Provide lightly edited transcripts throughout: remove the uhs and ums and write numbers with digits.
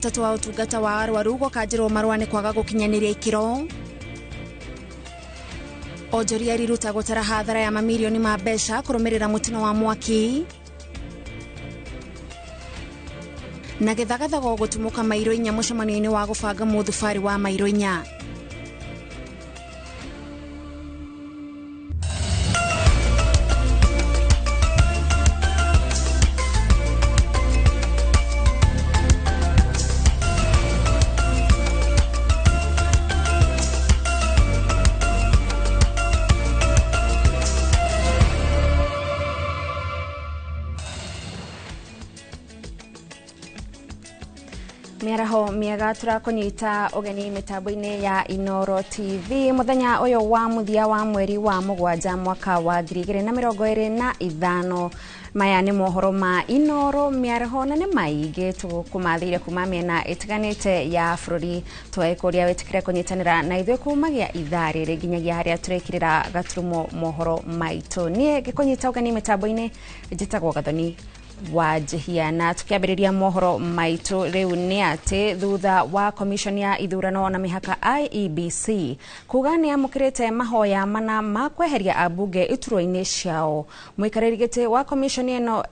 Tatu wa utungata wa arwaru gukajirwo marwane kwaga gukinyaniria ikiro. Onjoria riruta gutara hathara ya mamilioni ma mbeca kurumirira mutino wa mwaki. Na githagathago gutumuka Mairo Inya mucemanio-ini wa gubanga muthubari wa Mairo Inya. Miaraho miega turakonyita ugeni mitambo-ini ya Inoro TV muthenya uyu wa muthia wa mweri wa mugwanja mwaka wa 2025. Maya ni mohoro ma Inoro miaraho na ni maige tukumathire kuma miena itiganite ya bururi twekuria wetikire kunyitanira na ithuĩ kumagia ithari riginyagia haria turekirira gaturumo mohoro maitu nie gikonyita ugeni mitambo-ini njitagwo Gathoni wa Jehiana. Tukiambiriria mohoro maitu riu ni ati thutha wa commission ya ithurano na mihaka IEBC kuga ni amukirite mahoya mana ma kweheria abunge iturwa-ini ciao. Mwikariri giti wa commission eno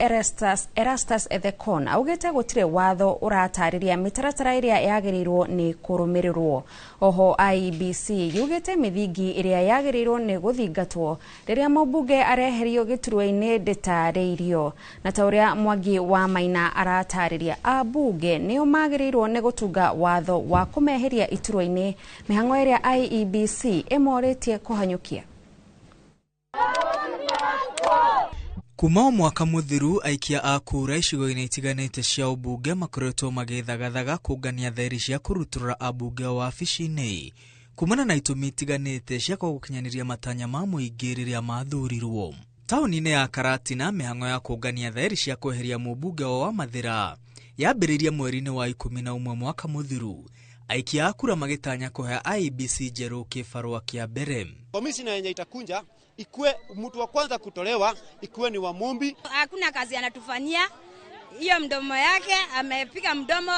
Erastus Ethekon augite gutire watho uratariria mitaratara iria yagirirwo ni kurumirirwo. Oho IEBC yugite mithingi iria yagirirwo ni guthingatwo riria mubunge areherio giturwa-ini nditariirio. Na tauria Mwangi wa Maina aratariria abunge nio magirirwo ni gutunga watho wa kumeheria iturwa-ini mihango iria IEBC imoritie kuhanyukia. Kuma mwaka muthiru aikia a kura icigo-ini itiganite cia ubunge makoretwo magithagathaga kungania thairi cia kuruturura abunge wabici-ini kumana na itumi itiganite cia gukinyaniria matanya ma muingi riria mathurirwo. Tauni-ini ya Karatina mihango ya kungania thairi cia kweheria mubunge wa Mathira yambiriria mweri-ini wa 11 mwaka muthiru. Aikia a kura magitanya kuhe IEBC njeru kibarua kia mbere. Komishina yenye itakunja ikue mtu wa kwanza kutolewa ikue ni Wamumbi. Hakuna kazi anatufanyia. Hiyo mdomo yake amepiga mdomo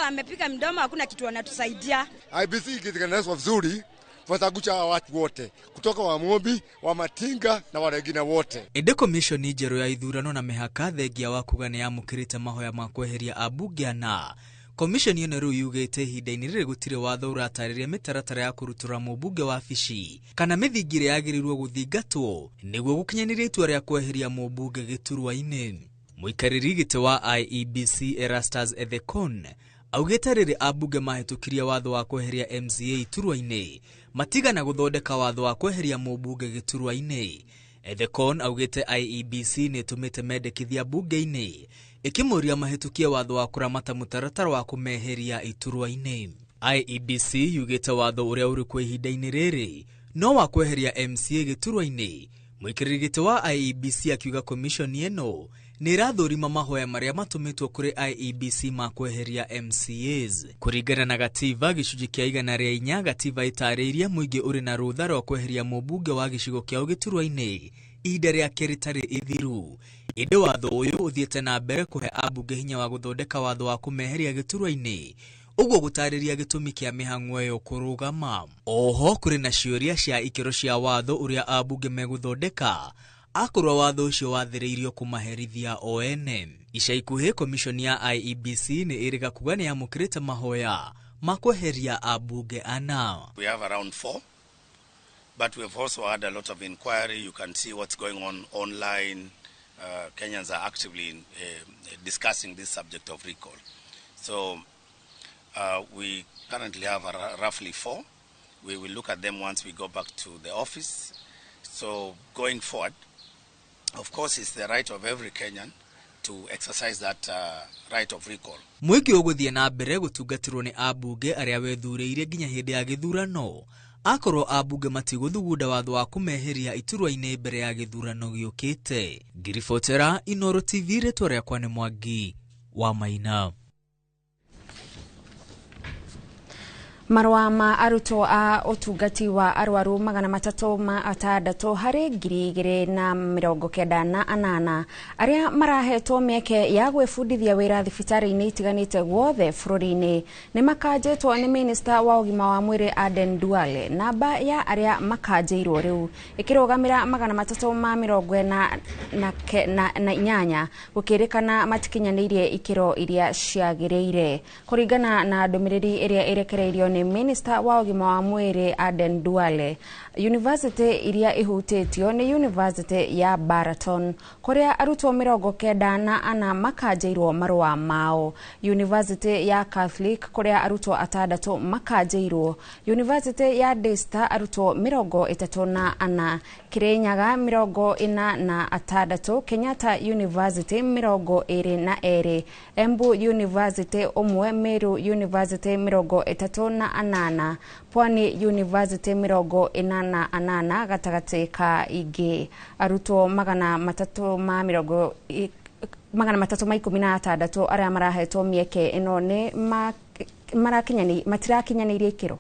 hakuna kitu anatusaidia. IEBC ikitengenezwa vizuri watagucha watu wote kutoka Wamumbi, wa Matinga na wengine wote. Ede commission njeru ya ithurano na mihaka thengia wa kuga ni amukirite mahoya ma kweheria abunge na commission ino riu yugite ihinda-ini riri gutire watho uratariria mitaratara ya kurutura mubunge wabici kana mithingire yagirirwo guthingatwo niguo gukinyaniria itua ria kweheria mubunge giturwa-ini. Muikariri giti wa IEBC Erastus Ethekon augite riri abunge mahitukiria watho wa kweheria MCA iturwa-ini matigana guthondeka watho wa kweheria mubunge giturwa-ini. Ethekon augite IEBC ni tumite mendekithia bunge-ini ikimuria mahitukie watho wa kuramata mutaratara wa kumeheria iturwa-ini. IEBC yugite watho uria uri kwa ihinda-ini riri no wa kweheria MCA giturwa-ini. Muikiriri giti wa IEBC akiuga commission eno ni rathurima mahoya maria matumitwo kuri IEBC ma kweheria MCAs. Kuringana na gatiba gicunji kia 104 gatiba itariiria muingi uri na rutha rwa kweheria mubunge wa gicigo kiao giturwa-ini ihinda riake ritari ithiru. Inde watho uyu uthiete na mbere kuhe abunge hinya wa guthondeka watho wa kumeheria giturwa-ini uguo gutariria gitumi kia mihang'o yo kurugama. Oho kuri na ciuria cia ikiro cia watho uria abunge meguthondeka akorwo watho ucio wathiriirio kumaherithia ONM. Ica ikuhi commission ya IEBC ni iriga kuga ni amukirite mahoya ma kweheria abunge ana. We have around 4, but we have also had a lot of inquiry. You can see what's going on online. Kenyans are actively discussing this subject of recall. So we currently have roughly 4. We will look at them once we go back to the office. So going forward, of course, it's the right of every Kenyan to exercise that right of recall. Mwiki uguthie na mbere gutungatirwo ni abunge aria wethuriire nginya hindi ya githurano akorwo abunge matiguthuguda watho wa kumeheria iturwa-ini mbere ya githurano giukite. Ngiribotera Inoro TV ritwa riakwa ni Mwangi wa Maina. Marua ma arutwo a utungati wa arwaru 360 hari 2098 aria marahetwo mieke ya gwibundithia wira thibitari-ini itiganite guothe bururi-ini ni makanjetwo ni Minister wa ugima wa mwiri Aden Duale. Namba ya aria makanjeirwo riu ikirugamira 348 gukirikana matikinyanirie ikiro iria ciagiriire kuringana na ndumiriri iria irekereirio ni Minister wa ugima wa mwiri Aden Duale. University iria ihutitio ni University ya Baraton kuria arutwo 94 makanjeirwo marua mao, University ya Catholic kuria arutwo 6 makanjeirwo, University ya Daystar arutwo 34, Kirinyaga 46, Kenyatta University 22, Embu University umwe, Meru University 38, Pwani University 48 gatagati ka ingi. Arutwo 316 aria marahetwo mieke ino ni matirakinyanirie ikiro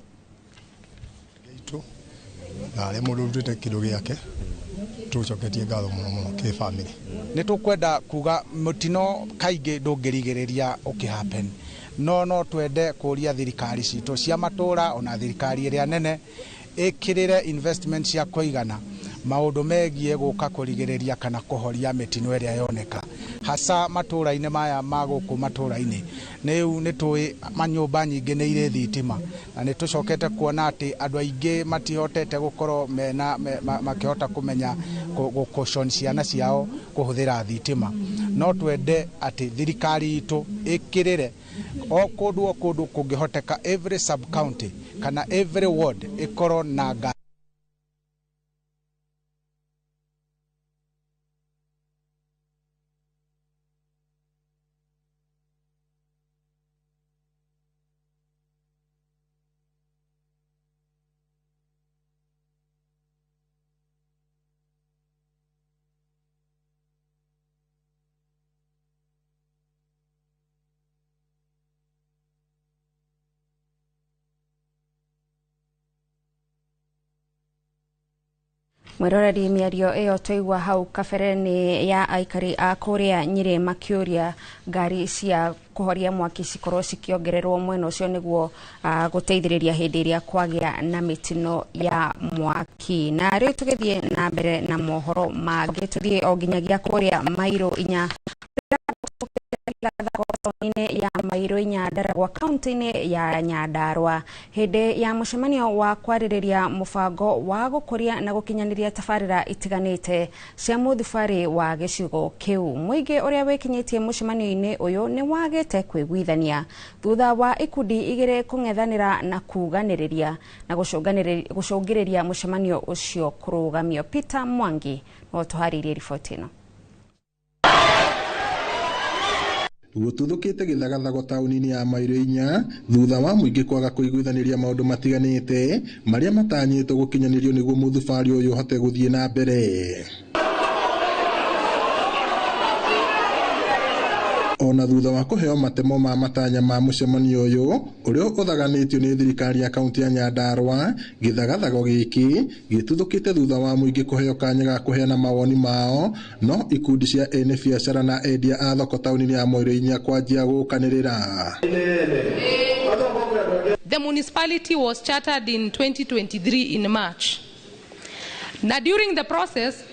gitu na ari mundu rutite kiro giake tucoketie ngatho muno ki family. Ni tukwenda kuga mutino kaingi ndungirigiriria ukihappen no twende kuria thirikari citu cia matura ona thirikari iria nene ikirire investment cia kuigana maundu megie guka kurigiriria kana kuhoria mitino iria yoneka hasa matura-ini maya maguku matura-ini ni tui manyumba nyingi ni ire thitima na ni tucokete kuona ati andu aingi matihotete gukorwo mena makihota kumenya gukoshon ciana ciao kuhuthira thitima. No twende ati thirikari itu ikirire o kundu kungihoteka every sub county kana every ward ikoro na Mwiroreri miario iyo twaigua hau kabereni ya aikari a kuria Nyeri makiuria ngari cia kuhoria mwaki cikorwo cikiongererwo mwena ucio niguo guteithiriria hindi iria kwagia na mitino ya mwaki. Na riu tugithie na mbere na mohoro mangi tuthie o nginyagia kuria Mairo 4 ya Mairo 4 Ndaragwa kaunti-ini ya Nyandarua hindi ya mucemanio wa kwaririria mubango wa gukuria na gukinyaniria tabarira itiganite cia muthibari wa gicigo kiu. Muingi uria wikinyitie mucemanio-ini uyu ni wagite kwiguithania thutha wa ikundi igire kungethanira na kuganiriria na gucungiriria mucemanio ucio kurugamio. Peter Mwangi no tuharirie riboti ino. Gututhukite githagathago tauni-ini ya Mairo 4 thutha wa muingi kwaga kuiguithaniria maundu matiganite maria matanyitwo gukinyanirio niguo muthubari uyu hote guthie na mbere. Ona thutha wa kuheo matemo ma matanya ma mucemanio uyu uria uthaganitio ni thirikari ya kaunti ya Nyandarua, githagathago giki gituthukite thutha wa muingi kuheo kanya ga kuheana mawoni mao, no ikundi cia ene biacara na endia a thoko tauni-ini ya Mairo 4 kwanjia gukanirira. The municipality was chartered in 2023 in March. Na during the process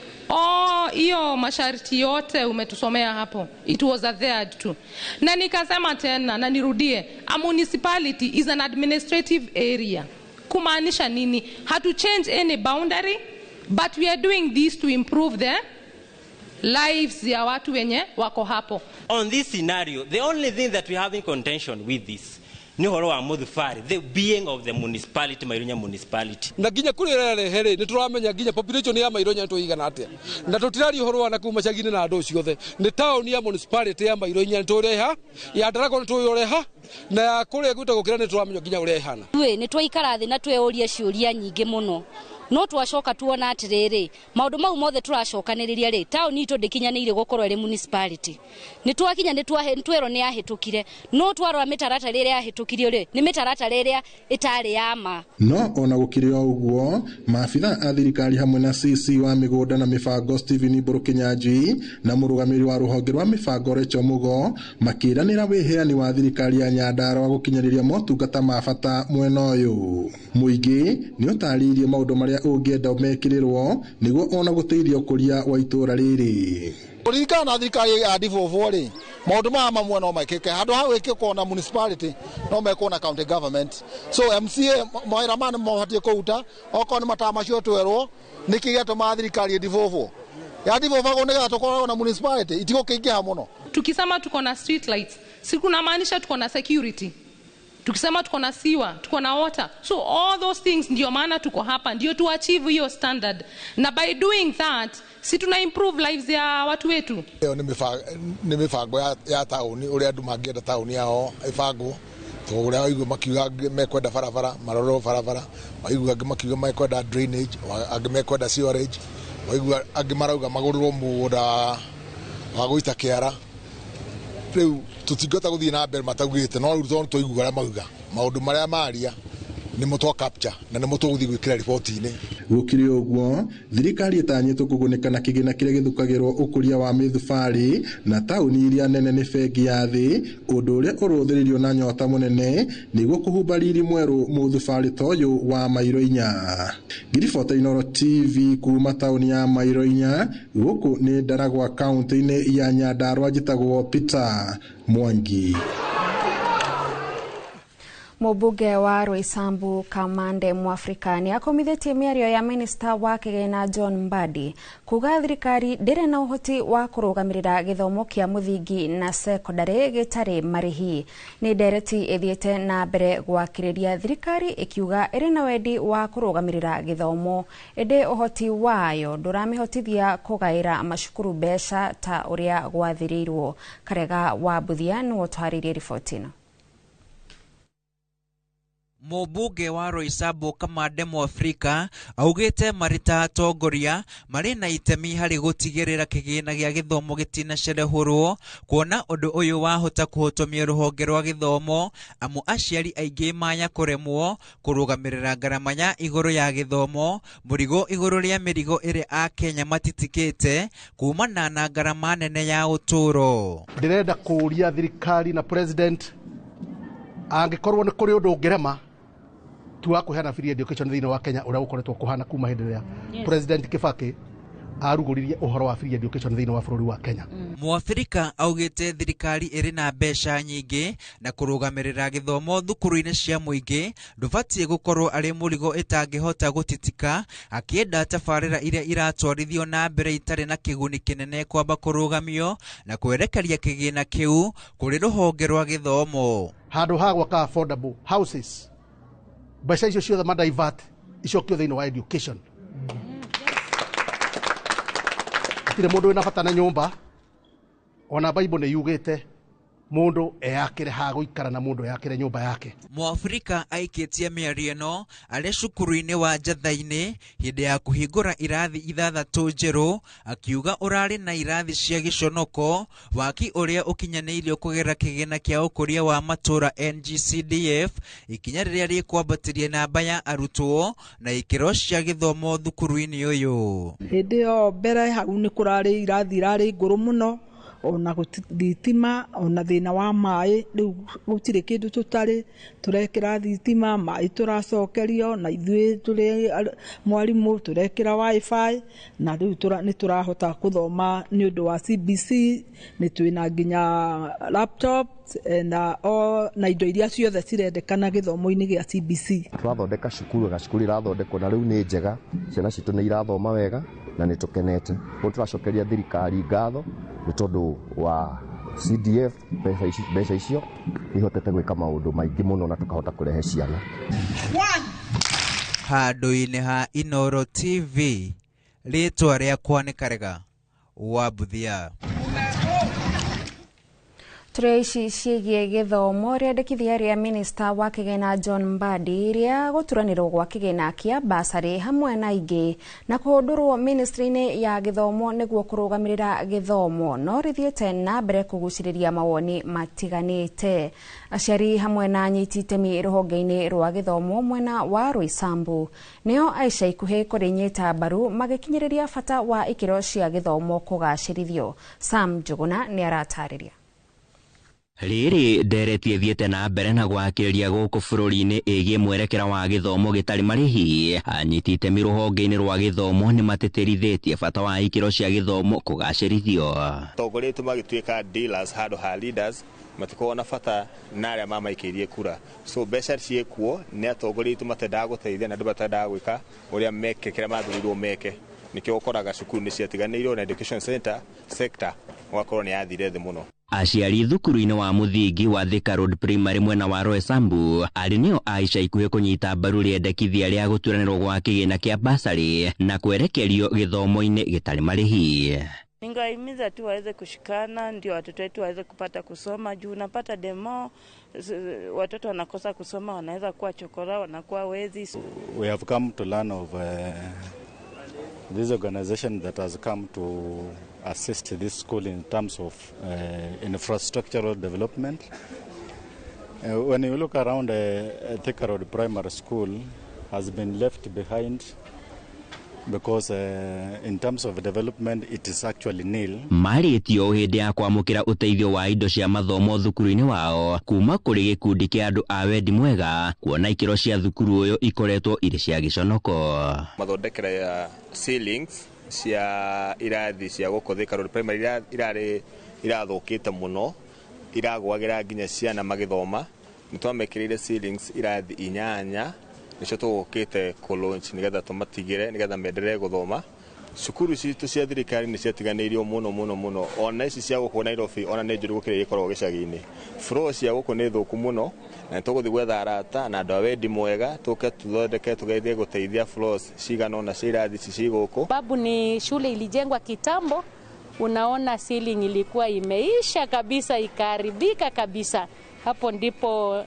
hiyo masharti yote umetusomea hapo, it was adhered to. Na nikasema tena na nirudie, a municipality is an administrative area. Kumaanisha nini? Hatu change any boundary, but we are doing this to improve the lives ya watu wenye wako hapo. On this scenario, the only thing that we have in contention with this ni horo wa muthubari, the being of the municipality, Mairo municipality. Na ginya kurira rehere ni turamenya ginya population ya Mairo nya tuigana atia. Na tutirari horo na kuma cagine na andu ciothe. Ni town ya municipality ya Mairo nya tureha, ya Ndaragwa tureha, na kuria gwita gukira ni turamenya ginya urehana. We ni twaikara thi na tweoria ciuria nyingi muno. no twacoka tuona atiriri maundu mau mothe turacokaniriria ri tauni itu ndikinyanire gukorwo iri municipality ni twakinya ni twero ni ahitukire no twarora mitarata riri ahitukirio ri ni mitarata riri itari yama no ona gukiri o uguo maabitha a thirikari hamwe na CC wa migunda na mibango Stephen Burukinyanji na murugamiri wa ruhonge rwa mibango Recho Mugo makiranira wiheani wa thirikari ya Nyandarua gukinyariria motungata ma bata mwena uyu muingi ni utaririe maundu maria ungienda mekirirwo niguo ona guteithia ukuria wa itura riri Kuringana na thirikari ya Divovo ri maundu ma mamwe no makike handu ha wikiko na municipality no meko na county government so MCA moira man mohatie kuuta oko ni matamacio twerwo nikigeto ma thirikari ya Divovo gonega tukorwo na municipality itiko kingia muno. Tukisema tuko na street lights si kunamaanisha tuko na security. Tukisema tuko na siwa, tuko na water. So all those things ndio maana tuko hapa, ndio tu achieve hiyo standard. Na by doing that, si tuna improve lives ya watu wetu. Ni mifango ya tauni, ule andu mangienda tauni yao ifango. To ule waigu makiuga mekwenda barabara, maroro barabara, waigu makiuga mekwenda drainage, mekwenda sewerage, waigu marauga magururwo muda wa guita kiara. Riu tutigota guthii na mbere matagwite no ruto twaiguga ara mauga maundu maria maria ni mutwa capture na ni mutwa guthii gwikira report ine gukiri uguo thirikari itanyitwo kugunika na kigina kiria githukagirwo ukuria wa mithubari na tauni iria nene ni bengi ya thi undu uria uruthiririo na nyota munene niguo kuhumba riri mweru muthubari toyu wa Mairo 4 Giribota Inoro TV kuma tauni ya Mairo 4 guku ni Ndaragwa county-ini ya Nyandarua jitagwo Peter Mwangi. Mubunge wa Roysambu Kamande Mwafrika ni akomithetie miario ya minister wa kigina John Mbadi kuga thirikari ndire na uhoti wa kurugamirira githomo kia muthingi na secondary gitari marihi ni ndereti ithiete na mbere gwakiriria thirikari ikiuga iri na wendi wa kurugamirira githomo ende uhoti wayo nduramihotithia kugaira mashukuru besha ta uria gwathiriirwo. Karega wa Buthia ni wotwaririe ripoti ino. Mubunge wa Roysambu Kamande Mwafrika augite marita atongoria mari na itemi hari gutigirira kigina gia githomo gitina cerehurwo kuona undu uyu wahota kuhotomia ruhonge rwa githomo amu aciari aingi manya kuremwo kurugamirira ngarama ya iguru ya githomo murigo iguru ria mirigo iri a Kenya matitikite kumana na ngarama nene ya uturo. Ndirenda kuria thirikari na president angikorwo ni kuri undu ngirema tuwa kuheana free education thini wa Kenya uria ukoretwo kuhana kuma hindi ria President Kibaki aruguririe uhoro wa free education thini wa bururi wa Kenya. Mwafrika augite thirikari iri na besha nyingi na kurugamirira githomo thukuru-ini cia muingi ndubatie gukorwo ari murigo itangihota gutitika akienda tabarira iria iratwarithio na mbere itari na kiguni kinene kwamba kurugamio na kwerekeria kigina kiu kuri ruhonge rwa githomo handu ha gwaka affordable houses besha icio ciothe madivert icokio thini wa education. Tire mundu wina bata na nyumba ona Bible ni yugite mundu eyakire ha guikara na mundu eyakire nyumba yake. Mwafrika aikitie miario no ari cukuru-ini wa Njatha-ini hindi ya kuhingura irathi ithathatu njeru akiuga urari na irathi cia giconoko waki uria ukinyaniirio kugera kigina kia ukuria wa matura NGCDF ikinya riria rikwambatirie namba ya arutwo na ikiro cia githomo thukuru-ini uyu. Hindi yo mbere hau ni kurari irathi irari nguru muno ona thitima ona thina wa mai riu gutire kindu tutari turekira thitima mai turacokerio na ithui turi mwarimu turekira wifi na riu ni turahota kuthoma ni undu wa CBC ni twina nginya laptop na indo iria ciothe cirendekana githomo-ini gia CBC. Twathondeka cukuru gacukuru irathondekwo na riu ni njega ciana citu ni irathoma wega na ni tukenete ko turacokeria thirikari ngatho ni tondu wa CDF mbeca icio ihotete gwika maundu maingi muno na tukahota kurehe ciana. Handu-ini ha Inoro TV ritwa riakwa ni Karega wa Buthia. Tureishi ciĩgiĩ gĩthomo rĩendekithia rĩa minista wa kĩgĩna John Mbadi rĩa gũturanĩrwo gwa kĩgĩna kĩa basarĩ hamwe na ingĩ na kũhũndũrwo ministry-inĩ ya gĩthomo nĩguo kũrũgamĩrĩra gĩthomo no rĩthiĩte na mbere kũgucĩrĩria mawoni matiganĩte. Aciari hamwe na anyiti itemi rũhonge-inĩ rwa gĩthomo mwena wa Roysambu nĩo aica ikuhĩ kũrĩnyita mbaru magĩkinyĩrĩria bata wa ikĩro cia gĩthomo kũgacĩrithio. Sam Njuguna nĩ aratarĩria. Rĩrĩ ndereti thiĩte na mbere na gwakĩrĩria gũkũ bũrũri-inĩ ĩgiĩ mwerekera wa gĩthomo gĩtarĩ marĩhi. Anyiti itemi rũhonge-inĩ rwa gĩthomo nĩ matĩtĩrithĩtie bata wa ikĩro cia gĩthomo kũgacĩrithio. Atongoria aitũ magĩtuĩka dealers handũ ha leaders matikoragwo na bata na arĩa mamaikĩirie kura. So mbeca ciĩkuo nĩ atongoria aitũ matendaga gũteithia na andũ matendaga gwĩka ũrĩa meke kĩrĩa mathurirwo meke. Nĩkĩo ũkoraga cukuru nĩ ciatiganĩirwo na education sector ũgakorwo nĩ yathire thĩ mũno. Aciari thukuru-inĩ wa mũthingi wa Thika Road Primary mwena wa Roysambu arĩ nĩo aica ikuhĩ kũnyita mbaru rĩendekithia rĩa gũturanĩrwo gwa kĩgĩna kĩa basarĩ na kwerekerio gĩthomo-inĩ gĩtarĩ marĩhi. Ningahimiza tu waweze kushikana ndio watoto wetu waweze kupata kusoma juu unapata demo watoto wanakosa kusoma wanaweza kuwa chokora wanakuwa wezi. We have come to learn of this organization that has come to assist this school in terms of infrastructural development. When you look around, Thika Road Primary School has been left behind because in terms of development it is actually nil. Marĩtio hĩndĩ ya kwamũkĩra ũteithio wa indo cia mathomo thukuru-inĩ wao kuma kũrĩ gĩkundi kĩa andũ a wendi mwega kuona ikĩro cia thukuru ũyũ ikoretwo irĩ cia gĩconoko. Mathondekera ya ceilings cia irathi cia gũkũ Thika Road Primary irarĩ irathũkĩte mũno iragwagĩra nginya ciana magĩthoma. Nĩtwamekĩrĩire ceilings irathi 8 nĩcio tũgũkĩte kũlaunch nĩgetha tũmatigĩre nĩgetha menderee gũthoma. Cukuru citũ cia thirikari nĩ ciatiganĩirio mũno ona ici cia gũkũ Nairobi ona nĩ njũru gũkĩra ikoragwo gĩcagi-inĩ. Floor cia gũkũ nĩ thũku mũno na tũgũthiĩ gwetha arata na andũ a wendi mwega tũke tũthondeke tũgeithie gũteithia floors cigana na cia irathi ci gũkũ. Sababu ni shule ilijengwa kitambo, unaona ceiling ilikuwa imeisha kabisa ikaharibika kabisa. Hapo ndipo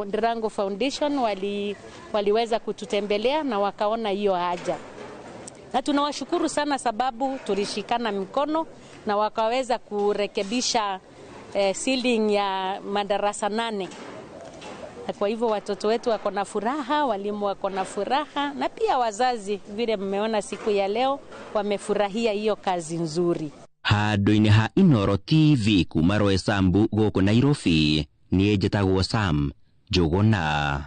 Ndirango Foundation waliweza kututembelea na wakaona hiyo haja. Na tunawashukuru sana sababu tulishikana mikono na wakaweza kurekebisha ceiling ya madarasa 8. Na kwa hivyo watoto wetu wako na furaha, walimu wako na furaha na pia wazazi vile mmeona siku ya leo wamefurahia hiyo kazi nzuri. Handũ-inĩ ha Inooro TV kuma Roysambu gũkũ Nairobi niĩ njĩtagwo Sam Njuguna.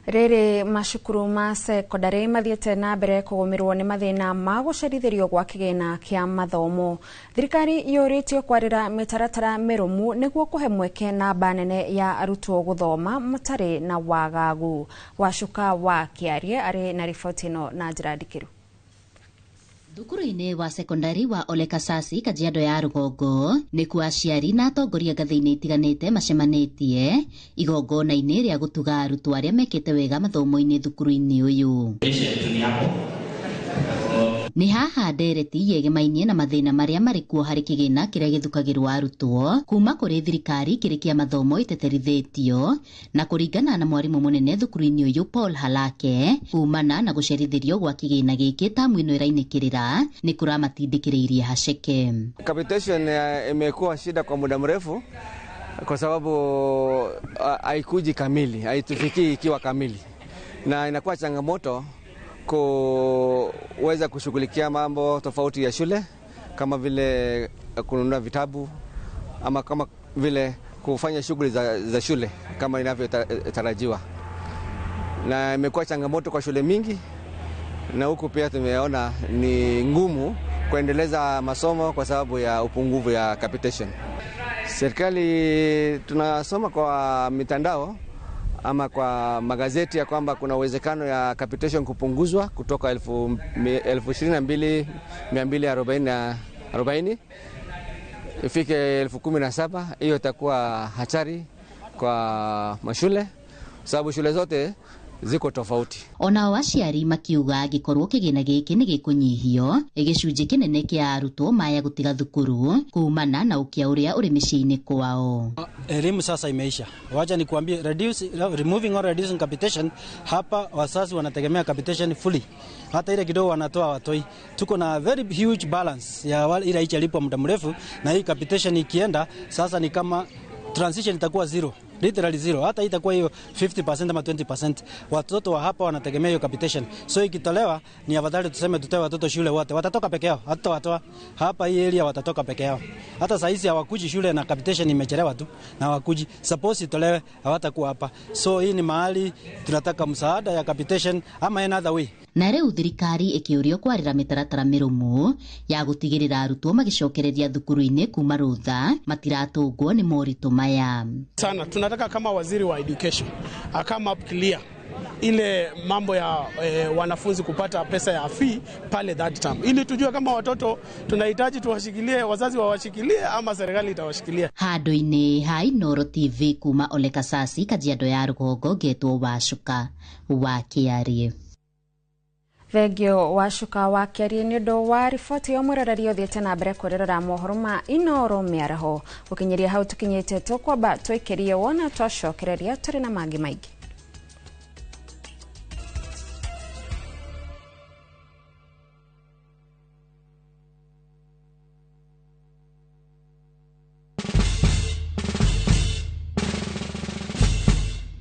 Rĩrĩ macukuru ma sekondarĩ mathiĩte na mbere kũgũmĩrwo nĩ mathĩna ma gũcerithĩrio gwa kĩgĩna kĩa mathomo. Thirikari yũrĩtio kwarĩra mĩtaratara mĩrũmu nĩguo kũhe mweke namba nene ya arutwo gũthoma matarĩ na wagagu. Wacuka wa Kĩarie arĩ na riboti ĩno na njĩra ndikĩru. Thukuru-inĩ wa sekondari wa Ole Kasasi Kajiado ya Rũgongo nĩkuo aciari na atongoria ngathĩ-inĩ itiganĩte macemanĩtie igongona-inĩ rĩa gũtuga arutwo arĩa mekĩte wega mathomo-inĩ thukuru-inĩ ũyũ. Nĩ haha ndereti yegemainie na mathĩna marĩa marĩ kuo harĩ kĩgĩna kĩrĩa gĩthukagĩrwo arutwo kuma kũrĩ thirikari kĩrĩ kĩa mathomo ĩteterithĩtio na kũringana na mwarimũ mũnene thukuru-inĩ ũyũ Paul Halake kumana na gũcerithĩrio gwa kĩgĩna gĩkĩ tamu ĩno ĩrainĩkĩrĩra nĩ kũramatindĩkĩrĩirie haceke. Capitation imekuwa shida kwa muda mrefu kwa sababu haikuji kamili, haitufikii ikiwa kamili na inakuwa changamoto kuweza kushughulikia mambo tofauti ya shule kama vile kununua vitabu ama kama vile kufanya shughuli za shule kama inavyotarajiwa, na imekuwa changamoto kwa shule mingi, na huku pia tumeona ni ngumu kuendeleza masomo kwa sababu ya upungufu ya capitation. Serikali tunasoma kwa mitandao ama kwa magazeti ya kwamba kuna uwezekano ya capitation kupunguzwa kutoka 22,240 ifike 17,000. Hiyo itakuwa hatari kwa mashule sababu shule zote ziko tofauti. Ona aciari makiuga angikorwo kigina giki ni gikunyihio igicunji kinene kia arutwo maya gutiga thukuru kuumana na ukia uria uri miciini kwao. Elimu sasa imeisha. Wacha nikuambie, removing or reducing capitation, hapa wazazi wanategemea capitation fully. Hata ile kidogo wanatoa watoi. Tuko na very huge balance ya ile ichalipo muda mrefu, na hii capitation ikienda sasa ni kama transition itakuwa zero. Literally zero. Hata itakuwa hiyo 50% ama 20%. Watoto wa hapa wanategemea hiyo capitation. So ikitolewa ni afadhali tuseme tutoe watoto shule wote. Watatoka peke yao. Hata watoa hapa hii area watatoka peke yao. Hata saa hizi hawakuji shule na capitation imechelewa tu na hawakuji. Suppose itolewe hawatakuwa hapa. So hii ni mahali tunataka msaada ya capitation ama another way. Na riu thirikari ikiurio kwarira mitaratara mirumu ya gutigirira arutwo magicokereria thukuru-ini kuma rutha matiratungwo ni moritu maya. Sana tunataka kama waziri wa education come up clear ile mambo ya wanafunzi kupata pesa ya fee pale that time, ili tujue kama watoto tunahitaji tuwashikilie, wazazi wawashikilie ama serikali itawashikilia. Handu-ini ha Inooro TV kuma Ole Kasasi, Kajiado ya Rugongo, getwo Wacuka wa Kiarie. Thegio Wacuka wa Kiarie ni undu wa riboti ya mwirarerio thiete na mbere kurerera mohoro ma Inooro miaraho gukinyiria hau tukinyite tukwamba twikirie wona twacokereria turi na mangi maingi.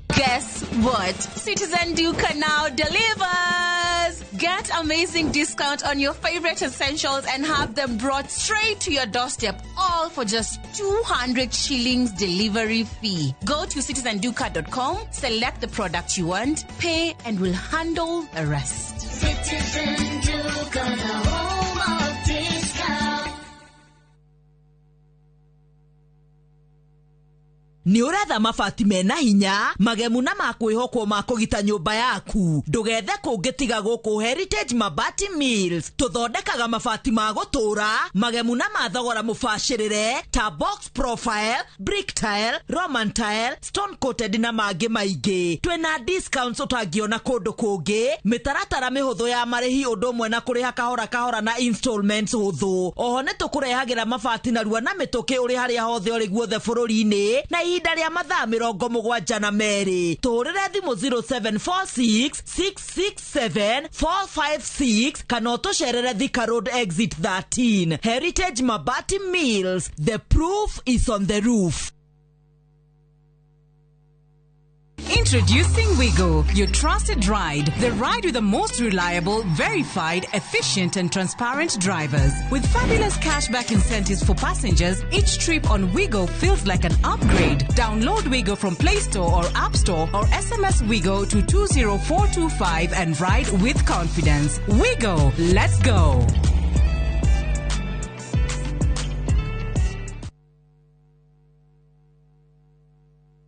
Guess what? Citizen Duka now delivers! Get amazing discount on your favorite essentials and have them brought straight to your doorstep, all for just 200 shillings delivery fee. Go to citizenduka.com, select the product you want, pay, and we'll handle the rest. Citizen Duka, the home of discount. Ni uratha mabati mena hinya magemu na makwihokwo ma kugita nyumba yaku ndugethe kungitiga guku Heritage Mabati Mills tuthondekaga mabati ma gutura magemu na mathogora mubashirire ta box profile, brick tile, roman tile, stone coated na mangi maingi. Twina discounts utangiona kundu kungi, mitaratara mihuthu ya marihi undu mwe na kuriha kahora kahora na installments huthu. Oho ni tukurehagira mabati na ruwa na mituki uri haria hothe uri guothe bururi-ini na ihinda ria mathaa 72 na meri. Tuhurire thimu 0746 667 456 kana utucerere Thika Road exit 13. Heritage Mabati Mills, the proof is on the roof. Introducing Wigo, your trusted ride. The ride with the most reliable, verified, efficient and transparent drivers. With fabulous cashback incentives for passengers, each trip on Wigo feels like an upgrade. Download Wigo from Play Store or App Store or SMS Wigo to 20425 and ride with confidence. Wigo, let's go.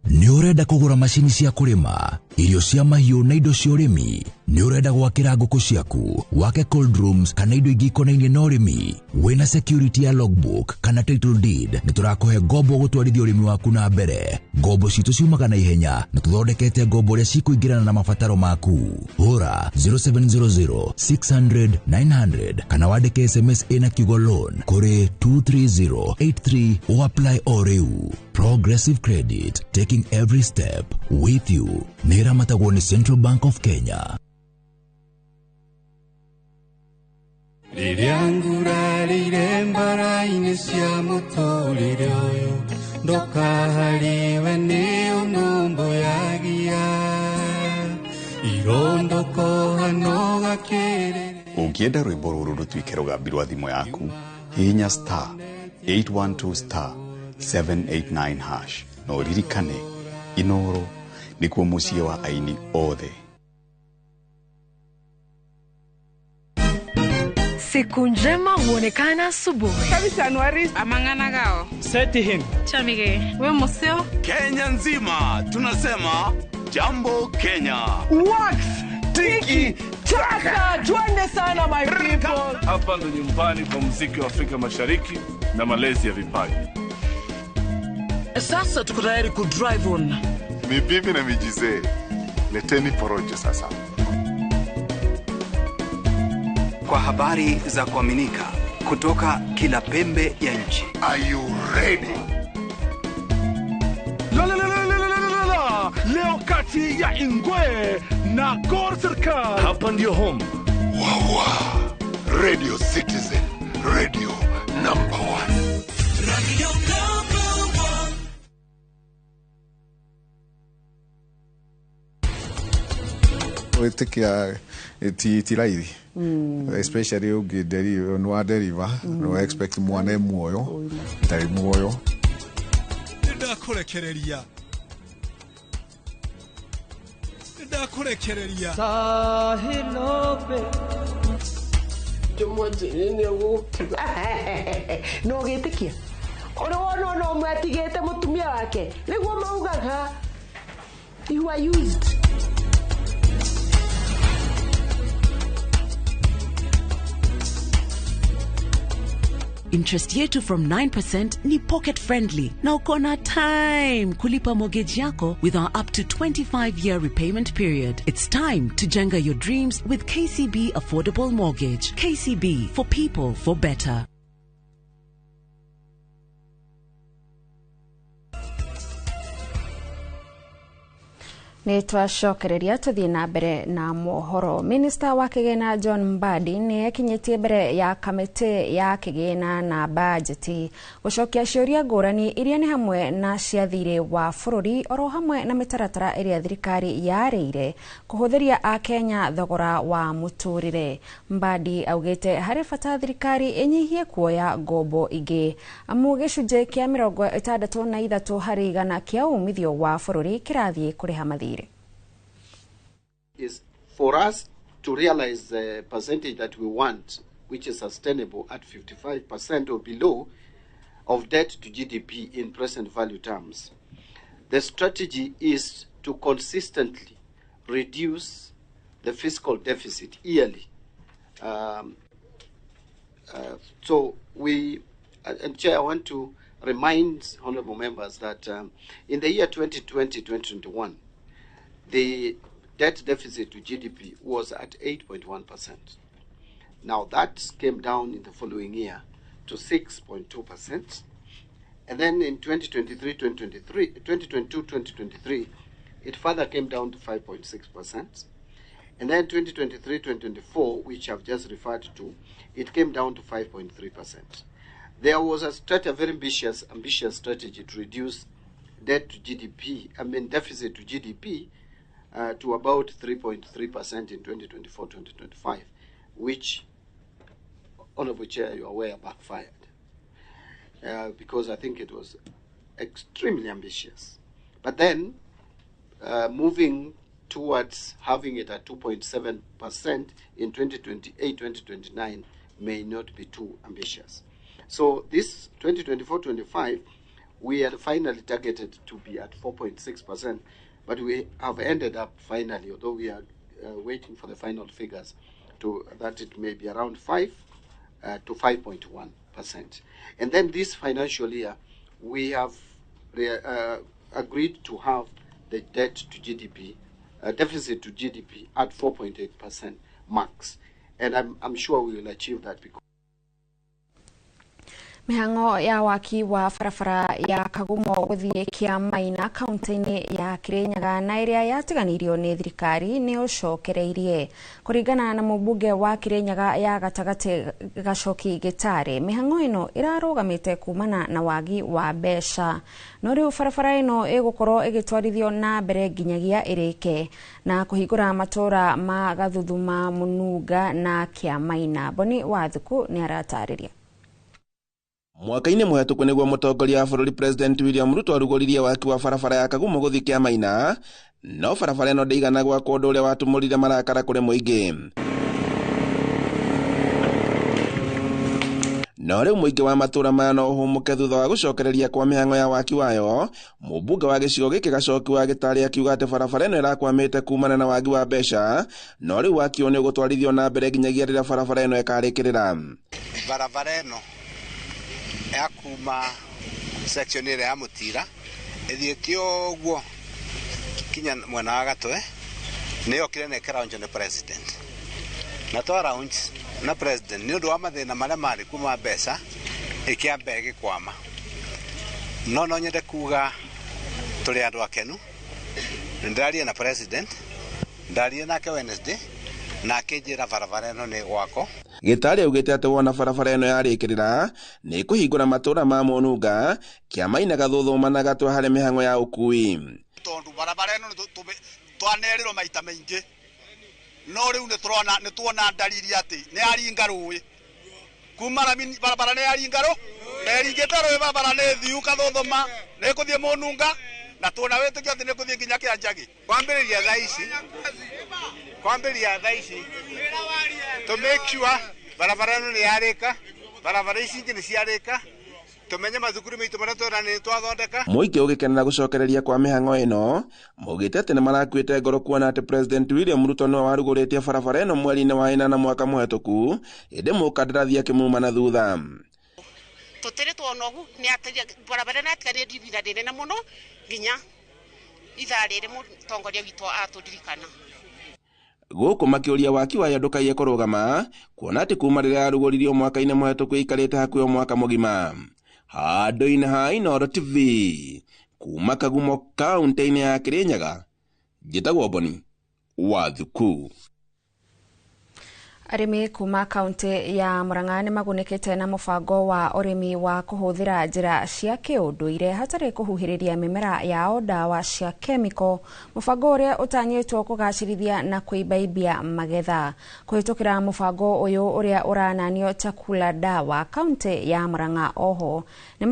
Ni urenda kugura mashini cia kurima, irio cia mahiu na indo cia urimi? Ni urenda gwakira nguku ciaku, wake cold rooms kana indo ingi ikonainie na urimi? Wina security ya logbook kana title deed, ni turakuhe ngombo gutwarithia urimi waku na mbere. Ngombo citu ciumaga na ihenya na tuthondekete ngombo ria cikuingirana na mabataro maku. Hura 0700 600 900 kana wandike SMS ina kiugo loan kuri 23083 o apply o riu. Progressive Credit, taking every step with you. Nera matagoni Central Bank of Kenya. Liliangura lilembara inesia mutolilioyo ndoka haliwe ni unumbo yagia irondoko hanoga kere. Ungienda rwimbo ruru rutwike rugambi rwa thimu yaku hihinya star 812 star 789 hash na uririkane Inooro nikuo mucie wa aini othe. Siku njema huonekana asubuhi. Kabisa Januari amangana gao. Seti him. Chamige, we museo. Kenya nzima tunasema jambo Kenya. Wax, tiki, taka. Twende sana my people. Hapa ndo nyumbani kwa muziki wa Afrika Mashariki na malezi ya vipaji. Sasa tuko tayari ku drive on. Mibibi na mijize. leteni porojo sasa. Kwa habari za kuaminika kutoka kila pembe ya nchi. Are you ready? Leo kati ya Ingwe na Gor Serikali. Hapa ndio home. Wawa. Radio Citizen. Radio number 1. Radio number 1. Wetikia ti raithi. Especially ugideri no deriva no expect mwane muoyo tari muoyo ndakurekereria sahilobe jomojene ukiga no gitikia oro no mwatigete mutumia wake niguo maugaga you are used. Interest yetu from 9% ni pocket friendly. Na uko na time kulipa mortgage yako with our up to 25-year repayment period. It's time to jenga your dreams with KCB Affordable Mortgage. KCB, for people, for better. Ni twacokereria tuthie na mbere na mohoro. Minister wa kigena John Mbadi ni ekinyitie mbere ya kamiti ya kigena na budget gucokia ciuria ngurani iria ni hamwe na cia thiri wa bururi oro hamwe na mitaratara iria thirikari yareire kuhuthiria a Kenya thogora wa muturire. Mbadi augite hari bata thirikari inyihie kuoya ngombo ingi amu gicunje kia 63 hari igana kia umithio wa bururi kirathie kuriha mathiri. Is for us to realize the percentage that we want, which is sustainable at 55% or below of debt to GDP in present value terms. The strategy is to consistently reduce the fiscal deficit yearly. So we, and Chair, I want to remind honorable members that in the year 2020-2021, the debt deficit to GDP was at 8.1%. Now that came down in the following year to 6.2%. And then in 2022-2023, it further came down to 5.6%. And then 2023-2024, which I've just referred to, it came down to 5.3%. There was a very ambitious strategy to reduce debt to GDP, deficit to GDP, to about 3.3% in 2024-2025, which, Honorable Chair, you are aware, backfired. Because I think it was extremely ambitious. But then, moving towards having it at 2.7% in 2028-2029 may not be too ambitious. So this 2024-25, we had finally targeted to be at 4.6%, but we have ended up finally, although we are waiting for the final figures, that it may be around 5 to 5.1%. And then this financial year, we have agreed to have the debt to GDP, deficit to GDP at 4.8% max. And I'm sure we will achieve that because mihango ya waki wa barabara ya Kagumo guthie Kiamaina kaunti-ini ya Kirinyaga na iria yatiganirio ni thirikari ni ucokereirie kuringana na mubunge wa Kirinyaga ya gatagati Gacoki Gitari. Mihango ino irarugamite kumana na wagi wa besha no riu barabara ino igukorwo igitwarithio na mbere nginyagia irike na kuhingura matura ma Gathuthuma, Mununga na Kiamaina. Boni Wathuku ni aratariria. Mwaka-ini muhetuku niguo mutongoria wa bururi President William Ruto arugoririe waki wa barabara ya Kagumo guthii Kiamaina, no barabara ino ndeigana gwakwo undu uria watumurire marakara kuri muingi. No riu muingi wa matura maya no uhumuke thutha wa gucokereria kwa mihango ya waki wayo. Mubunge wa gicigo giki Gacoki wa Gitari akiuga ati barabara ino irakwamite kumana na wagi wa besha, no riu waki uyu ni ugutwarithio na mbere nginyagia riria barabara ino ikarikirira. Barabara ino ya kuma section ile ya Mutira ithiĩte ũguo kinya mwena wa Gatwe nä kire ne kĩraunjwo nĩ president na twaraunj na president nĩ ũndũ wa mathĩna marĩa marĩ kuma mbeca ĩkĩamba ĩgĩkwama no nyende kuga tũrĩ andũ akenu ndaria na president ndaria nake Wednesday na akĩnjĩra barabara ĩno nĩ gwako. Gĩtarĩ augĩte atĩ wona barabara ĩno yarĩkĩrĩra nĩ kũhingũra matũũra ma Mũnunga kĩama-inĩ gathuthumanaga twa harĩ mĩhang'o ya ũkui. Tondũ barabara ĩno twanerirwo maita maingĩ no rĩu nĩ tuona dalili atĩ nĩ yaringa rũĩ kuma barabara nĩ yaringa na yaringĩte rũĩ barabara nĩ thiu kathuthuma nĩ kũthiĩ Mũnunga na tuona wĩtĩkio atĩ nĩ kũthiĩ nginya Kĩanjagi. Kwambĩrĩria thaa ici to make sure barabara ĩno nĩ yarĩka, barabara ici ingĩ nĩ ciarĩka, tumenye mathukuru maitũ marĩa twĩranĩire twathondeka. Mũingĩ ũgĩkenera gũcokereria kwa mĩhang'o ĩno maugĩte atĩ nĩ marakuĩte ngoro kuona atĩ President William Ruto nĩwe warugũrĩtie barabara ĩno mweri-inĩ wa ĩnana mwaka mũhetũku ĩndĩ mũkandarathi akĩmuma na thutha. Tũtirĩ tuona ũguo nĩ atĩ barabara ĩno yatigarire ihinda rĩnene mũno nginya ithaa rĩrĩ mũtongoria witũ atũririkana. Gũkũ makĩũria waki wayo ndũkaiye kũrũgama kuona atĩ kuma rĩrĩa yarugũririo mwaka-inĩ mũhetũku ĩikarĩte hakuhĩ mwaka mũgima. Handũ-inĩ ha Inooro TV kuma Kagumo kaunti-inĩ ya Kirinyaga, njĩtagwo Boni Wathuku. Arĩmi kuma kaunti ya Murang'a nĩ magunĩkĩte na mũbango wa ũrĩmi wa kũhũthĩra njĩra cia kĩũndũire hatarĩ kũhuhĩrĩria mĩmera yao ndawa cia kemiko, mũbango ũrĩa ũtanyĩtwo kũgacĩrithia na kwĩbaibia magetha. Kũhĩtũkĩra mũbango ũyũ ũrĩa ũrananio Chakula Dawa, kaunti ya Murang'a oho nĩ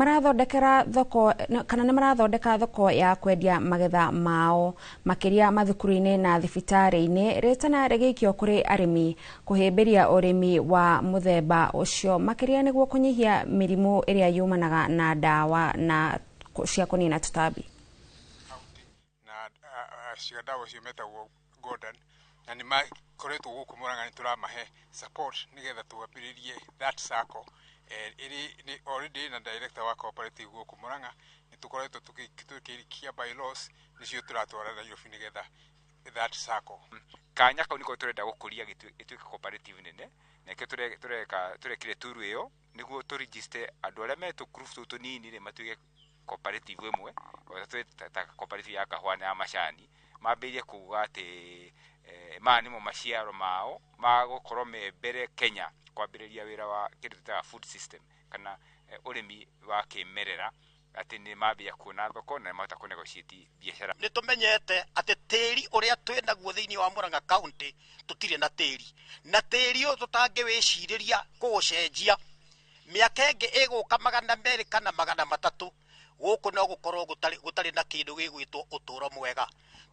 marathondeka thoko ya kwendia magetha mao makĩria mathukuru-inĩ na thibitarĩ-inĩ rĩtana rĩgĩikio kũrĩ arĩmi kũhĩmbĩria ũrĩmi wa mũthemba ũcio makĩria nĩguo kũnyihia mĩrimũ ĩrĩa yumanaga na ndawa na cia kũnina tũtambi. Na cia ndawa cio metagwo Gordon na nĩ makoretwo gũkũ Murang'a nĩ tũramahe support nĩgetha tũambĩrĩrie that circle. Already na director wa cooperative gũkũ Murang'a nĩ tũkoretwo tũkĩkia bylaws nĩcio tũratwara Nairobi nĩgetha that circle. Kanya kau niko turenda gũkũria gĩtuĩke cooperative nene na kĩ turekire turu ĩyo nĩguo tu register andũ arĩa me group tũnini nĩ matuĩke cooperative ĩmwe ta cooperative ya kahũa na ya macani mambĩrĩrie kuuga atĩ maya nĩmo maciaro mao ma gũkorwo me mbere Kenya kwambĩrĩria wĩra wa kĩndũ ta food system kana ũrĩmi wa kĩmerera atĩ nĩ mambia kuona thoko na mahota kũnegotiate biacara. Nĩ tũmenyete atĩ tĩri ũrĩa twĩnaguo thĩinĩ wa Murang'a County tũtirĩ na tĩri na tĩri ũyũ tũtangĩwĩcirĩria kũũcenjia mĩaka ĩngĩ ĩgũka 200 kana 300 gũkũ no gũkorwo gũtarĩ na kĩndũ gĩgwĩtwo ũtũũro mwega.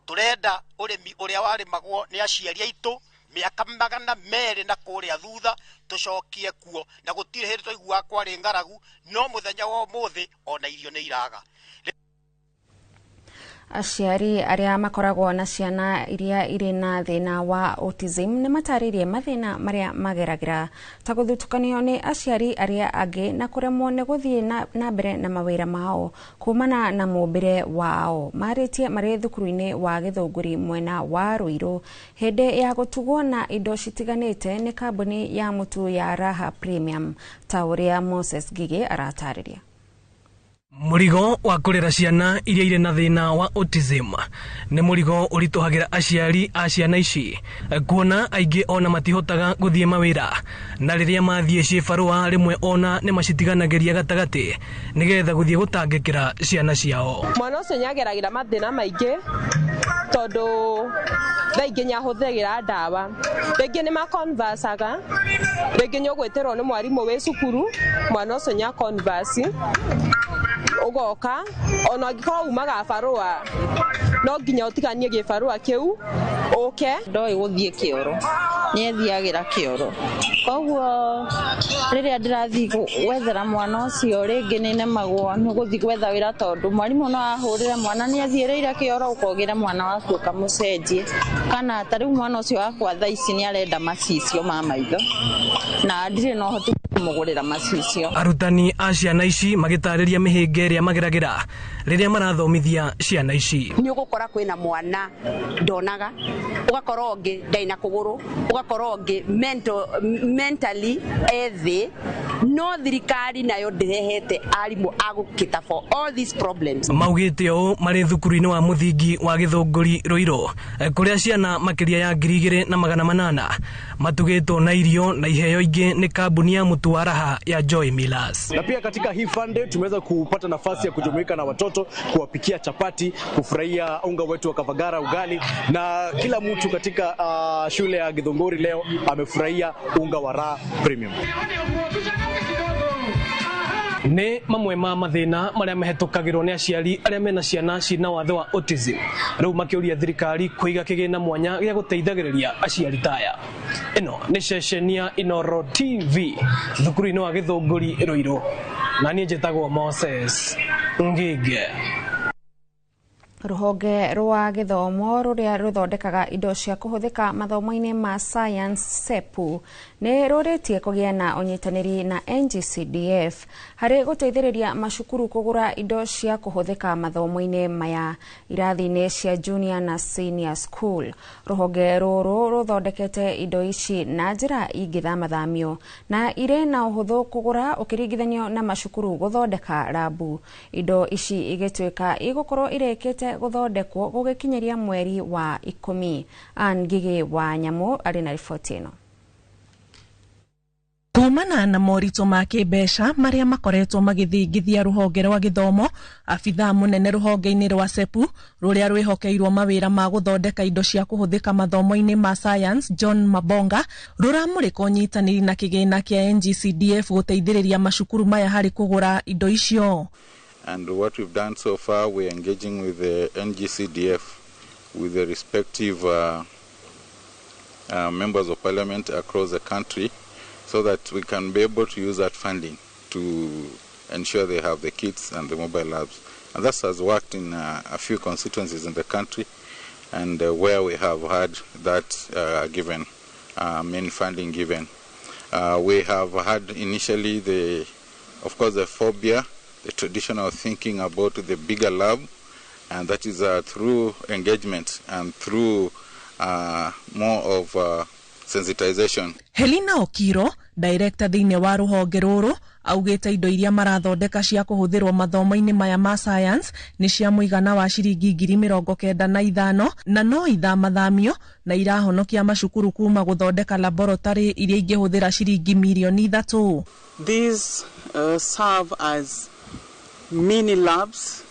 Tũrenda ũrĩmi ũrĩa warĩmagwo nĩ aciari aitũ mĩaka 200 na kũrĩa thutha tũcokie kuo na gũtirĩ hĩndĩ twaigua kwarĩ ng'aragu no mũthenya wa ũmũthĩ ona irio nĩ iraga. Aciari arĩa makoragwo na ciana iria irĩ na thĩna wa autism nĩ matarĩirie mathĩna marĩa mageragĩra ta gũthutũkanio nĩ aciari arĩa angĩ na kũremwo nĩ gũthiĩ na mbere na mawĩra mao kumana na mũmbĩre wao. Marĩtie marĩ thukuru-inĩ wa Gĩthũngũri mwena wa Ruiru hĩndĩ ya gũtugwo na indo citiganĩte nĩ kambuni ya mũtu ya Raha Premium ta ũrĩa Moses Gigi aratarĩria. Mũrigo wa kũrera ciana iria irĩ na thĩna wa autism nĩ mũrigo ũritũhagĩra aciari a ciana ici kuona aingĩ ona matihotaga gũthiĩ mawĩra na rĩrĩa mathiĩ ciĩbarũa rĩmwe ona nĩ macitiganagĩria gatagatĩ nĩgetha gũthiĩ gũtangĩkĩra ciana ciao. Mwana ũcio nĩageragĩra mathĩna maingĩ tondũ thaa ingĩ nĩahũthagĩra ndawa, rĩngĩ nĩ makonvasaga, rĩngĩ nĩ ũgwĩtĩrwo nĩ mwarimũ wĩ cukuru mwana ũcio nĩ akonvasi ugoka ona angĩkorwo umaga barũa no nginya ũtiganie gĩbarũa kĩu ũke. Ndoĩ gũthiĩ kĩoro nĩ ethiagĩra kĩoro koguo riria ndirathi gwethera mwana ucio ringi nine magwa ni guthi gwetha wira tondu mwarimu no ahurira mwana ni athiereire kioro ukogira mwana waku kamucenjie kana tari mwana ucio wakwa tha ici ni arenda macicio ma maitho na ndire no hoti kumugurira macicio. Arutani a ciana ici magitariria mihinga iria mageragira riria marathomithia ciana ici. Ni ugukora kwina mwana ndonaga ugakora ongi ndaina kuguru ugakora ongi mentally ethi no thirikari nayo ndirehete arimu agukita for all these problems. Maugite o mari thukuru-ini wa muthingi wa Githunguri Ruiru kuria ciana makiria ya 2,800 matugitwo na irio na iheo ingi ni kambuni ya mutu wa raha ya Joy Millers. Na pia katika hii fund tumeweza kupata nafasi ya kujumuika na watoto, kuwapikia chapati, kufurahia unga wetu wa Kavagara ugali, na kila mtu katika shule ya Githunguri leo amefurahia unga wa raha premium. Ni mamwe ma mathina maria mahetukagirwo ni aciari aria mena ciana cina wathe wa autism. Riu makiuria thirikari kuiga kigina mwanya gia guteithagiriria aciari taya. Ino ni ceceni ya Inoro TV thukuru-ini wa Githunguri Ruiru. Na ni njitagwo Moses Ngige. Ruhonge rwa githomo ruria ruthondekaga indo cia kuhuthika mathomo-ini ma science SEPU ni ruritie kugia na unyitaniri na NGCDF hari guteithiriria mashukuru kugura indo cia kuhuthika mathomo-ini maya irathi-ini cia junior na senior school. Ruhonge ruru ruthondekete indo ici na njira ingithamathamio na ire na uhuthu kugura ukiringithanio na mashukuru guthondeka labu. Indo ici igituika igukorwo irekete guthondekwo gugikinyeria mweri wa 10. Ngigi wa Nyamu ari na riboti ino. Kumana na morito ma kĩmbeca maria makoretwo magithingithia ruhonge rwa githomo, abitha munene ruhonge-ini rwa SEPU ruria rwihokeirwo mawira ma guthondeka indo cia kuhuthika mathomo-ini ma science John Mabonga ruramurika unyitaniri na kigina kia NGCDF guteithiriria mashukuru maya hari kugura indo icio. And what we've done so far, we're engaging with the NGCDF, with the respective members of parliament across the country, so that we can be able to use that funding to ensure they have the kits and the mobile labs. And that has worked in a few constituencies in the country, and where we have had that given, main funding given. We have had initially the phobia, the traditional thinking about the bigger lab, and that is through engagement and through more of sensitization. Helena Okiro, director thiine wa ruhonge ruru, augite indo iria marathondeka cia kuhuthirwo mathomo-ini maya ma science ni cia muigana wa ciringi 95,000 na no ithamathamio na irahonokia mashukuru kuma guthondeka laboratory iria ingihuthira ciringi milioni 3. These serve as mini labs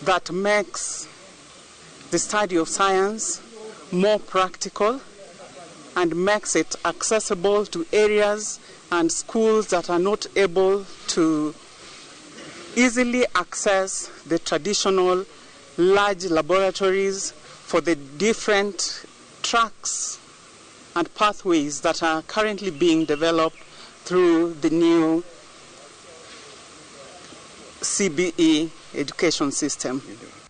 that makes the study of science more practical and makes it accessible to areas and schools that are not able to easily access the traditional large laboratories for the different tracks and pathways that are currently being developed through the new CBE education system.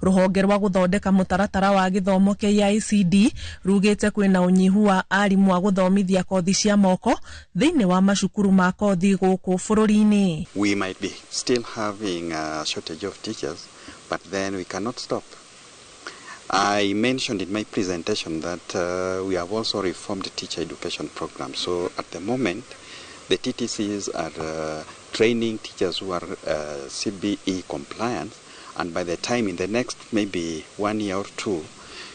Ruhonge rwa guthondeka mutaratara wa githomo KICD rugite kwina unyihu wa arimu wa guthomithia kothi cia moko thiine wa mashukuru ma kothi guku bururi-ini. We might be still having a shortage of teachers, but then we cannot stop. I mentioned in my presentation that we have also reformed the teacher education program. So at the moment, the TTCs are training teachers who are CBE compliant, and by the time in the next maybe 1 year or 2,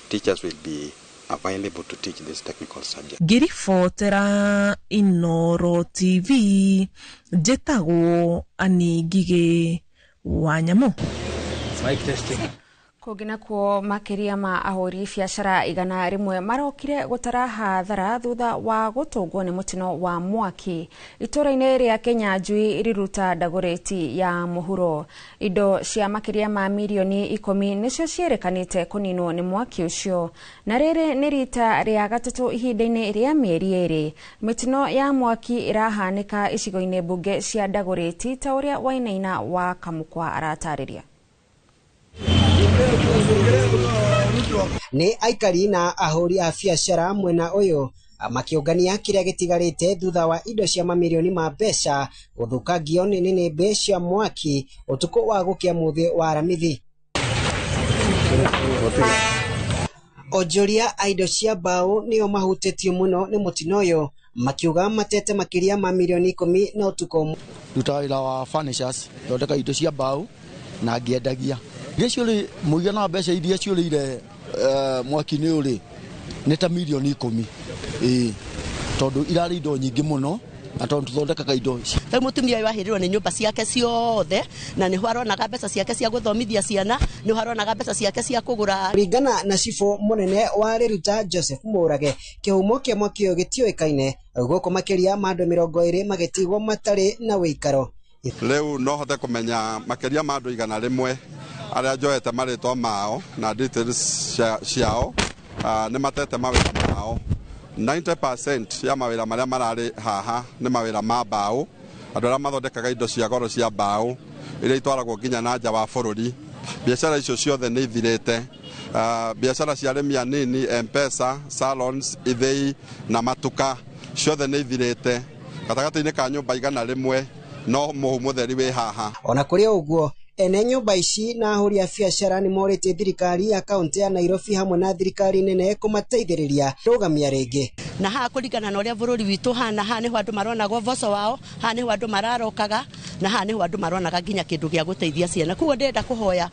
teachers will be available to teach this technical subject. Girifotera Inoro TV, Jetago Ani Gige Wanyamu. Mic testing. Kũngina kuo makiria ma ahũri biacara igana rimwe marokire gũtara hathara thutha wa gũtũngwo nĩ mũtino wa mwaki itũra-inĩ rĩa Kinyanjui riruta ndagũrĩti ya mũhuro. Indo cia makiria ma milioni 10 nĩcio cierekanĩte kũninwo nĩ mwaki ũcio, na rĩrĩ nĩ rita rĩa gatatũ ihinda-inĩ rĩa mĩeri ĩrĩ. Mĩtino ya mwaki ĩrahanĩka icigo-inĩ mbunge cia ndagũrĩti ta ũrĩa Wainaina wa Kamukwa aratarĩria. Ni aikari na ahũri a biacara mwena ũyũ makiũngania kĩrĩa gĩtigarĩte thutha wa indo cia mamirioni ma mbeca gũthũkangio nĩ nĩnĩmbĩ cia mwaki ũtukũ wa gũkia mũthĩ wa Aramithi. Onjoria a indo cia mbaũ nĩo mahutĩtio mũno nĩ mũtino ũyũ, makiuga matete makiria ma milioni 10 na ũtukũ. Ndutaga wĩra wa furnitures, thondeka indo cia mbaũ na ngĩendagia. Iria ciũrĩ mũigana wa mbeca iria ciũrĩire mwaki-inĩ ũrĩ nĩ ta milioni 10. Tondũ irarĩ indo nyingĩ mũno na tondũ tũthondekaga indo ici. Rĩu mũtumia ũyũ wahĩrĩrwo nĩ nyũmba ciake ciothe na nĩ haronaga mbeca ciake cia gũthomithia ciana, nĩ haronaga mbeca ciake cia kũgũra. Kũringana na cibũ mũnene wa Riruta Joseph Mũrage, kĩhumo kĩa mwaki ũyũ gĩtiũĩkaine, gũkũ makĩria ma andũ 20 magĩtigwo matarĩ na wĩikaro. Rĩu no hote kũmenya makĩria ma andũ 100 arĩa njoete marĩtwa mao na details ciao nĩ matete mawĩra mao. 90% ya mawĩra marĩa mararĩ haha nĩ mawĩra ma mbaũ, andũ arĩa mathondekaga indo cia goro cia mbaũ iria itwaragwo nginya na nja wa bũrũri. Biacara icio ciothe nĩ ithirĩte. Biacara cia arĩmi anini, M-Pesa, salons, ithĩi na matuka ciothe nĩ ithirĩte. Gatagatĩ-inĩ ka nyũmba 100 no mũhu mũtheri wĩ haha. Ona kũrĩ ũguo, ene nyũmba ici na ahũri a biacara nĩ morĩte thirikari ya kaunti ya Nairobi hamwe na thirikari nene kũmateithĩrĩria rũgamia rĩngĩ. Na haha kũringana na ũrĩa bũrũri witũ hana, haha nĩho andũ maronaga ũboco wao, haha nĩho andũ mararokaga, na haha nĩho andũ maronaga nginya kĩndũ gĩa gũteithia ciana. Kuoguo ndĩrenda kũhoya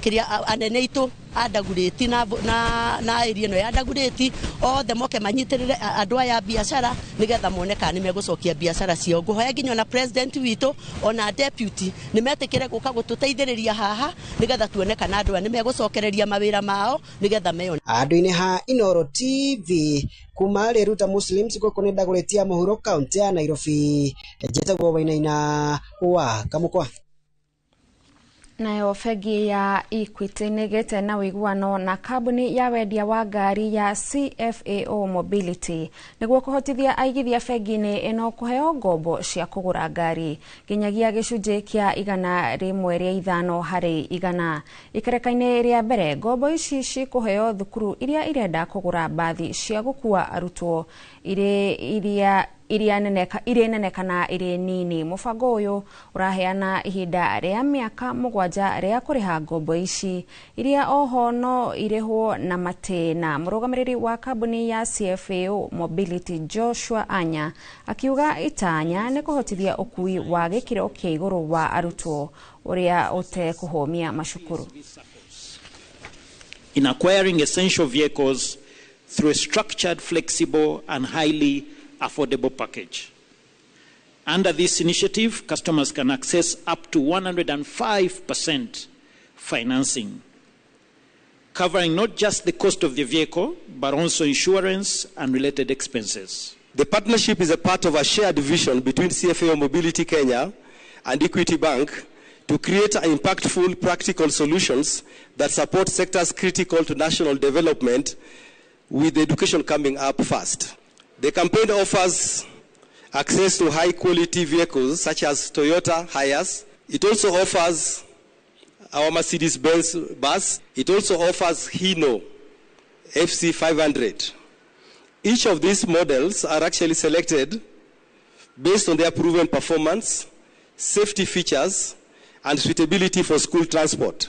kĩrĩa anene itũ a Ndagũrĩti na area ĩno ya Ndagũrĩti othe moke manyitĩrĩre andũ aya biacara nĩgetha mone kana nĩ megũcokia biacara ciao. Ngũhoya nginya na president witũ ona deputy nĩ metĩkĩre gũka gũtũteithĩrĩria haha nĩgetha tuone kana andũ aya nĩ megũcokereria mawĩra mao nĩgetha meyone. Andũ-inĩ ha Inooro TV kuma Riruta Muslims gũkũ nĩ Ndagũrĩti ya mũhuro kaunti ya Nairobi, njĩtagwo Wainaina wa Kamukwa. Nayo bengi ya Equity nĩgĩte na wĩiguano na kambuni ya wendia wa ngari ya CFAO Mobility nĩguo kũhotithia aigithia bengi-inĩ ĩno kũheo ngombo cia kũgũra ngari nginyagia gĩcunjĩ kĩa 105 harĩ 100. Ikereka-inĩ rĩa mbere ngombo ici cikũheo thukuru iria irenda kũgũra mbathi cia gũkua arutwo iria nene kana irĩ nini. Mũbango ũyũ ũraheana ihinda rĩa mĩaka 7 rĩa kũrĩha ngombo ici iria oho no irĩhwo na matĩna. Mũrũgamĩrĩri wa kambuni ya CFAO Mobility Joshua Anya akiuga itanya nĩ kũhotithia ũkui wa gĩkĩro kĩa igũrũ wa arutwo ũrĩa ũtekũhũmia macukuru. In acquiring essential vehicles through a structured, flexible and highly affordable package. Under this initiative, customers can access up to 105% financing, covering not just the cost of the vehicle, but also insurance and related expenses. The partnership is a part of a shared vision between CFAO Mobility Kenya and Equity Bank to create impactful, practical solutions that support sectors critical to national development, with education coming up first. The campaign offers access to high-quality vehicles such as Toyota Hiace. It also offers our Mercedes-Benz bus. It also offers Hino FC500. Each of these models are actually selected based on their proven performance, safety features, and suitability for school transport.